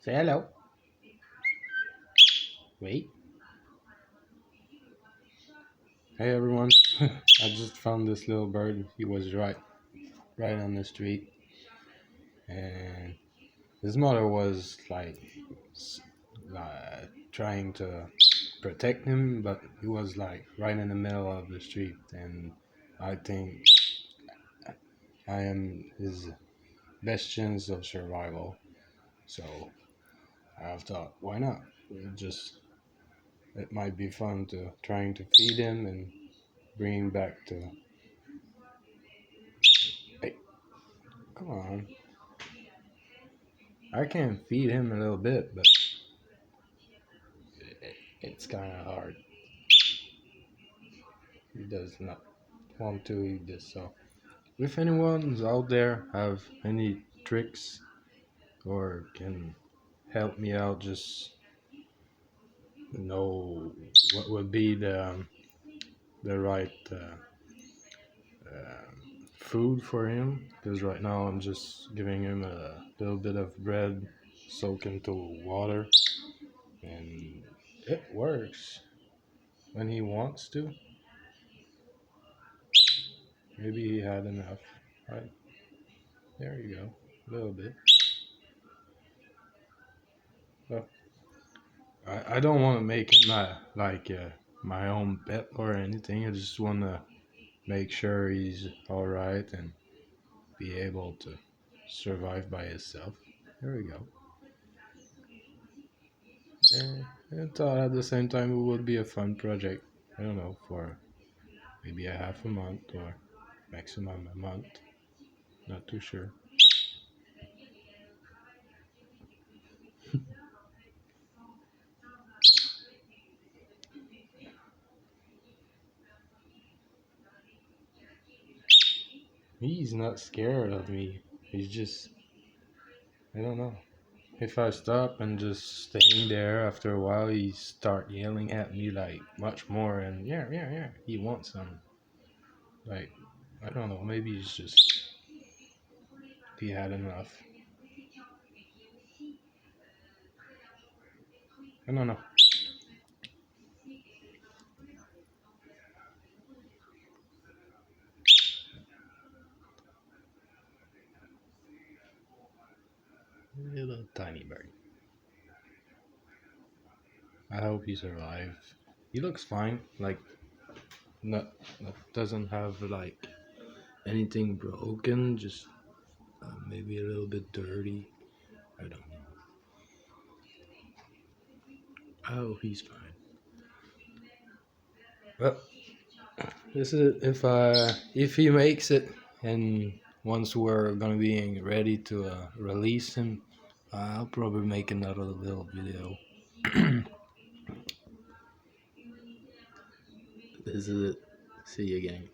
Say hello. Wait. Hey everyone. I just found this little bird. He was right on the street, and his mother was trying to protect him, but he was like right in the middle of the street, and I think I am his best chance of survival. So I've thought, why not? It might be fun to trying to feed him and bring him back to. Hey, come on. I can feed him a little bit, but it's kind of hard. He does not want to eat this. So, if anyone's out there have any tricks or can help me out, just know what would be the right food for him. Because right now I'm just giving him a little bit of bread soaked into water, and it works when he wants to. Maybe he had enough. Right there you go, a little bit. But I don't want to make him my own pet or anything. I just want to make sure he's all right and be able to survive by himself. There we go. And I thought at the same time it would be a fun project. I don't know, for maybe a half a month or maximum a month. Not too sure. He's not scared of me. He's just, I don't know. If I stop and just staying there after a while, he start yelling at me like much more, and yeah, he wants some. Like, I don't know, maybe it's just he had enough. I don't know. Little tiny bird. I hope he survives. He looks fine. Like, not, not doesn't have like anything broken. Just maybe a little bit dirty. I don't know. I hope he's fine. Well, this is it. If he makes it, and once we're gonna be ready to release him, I'll probably make another little video. This is it. See you again.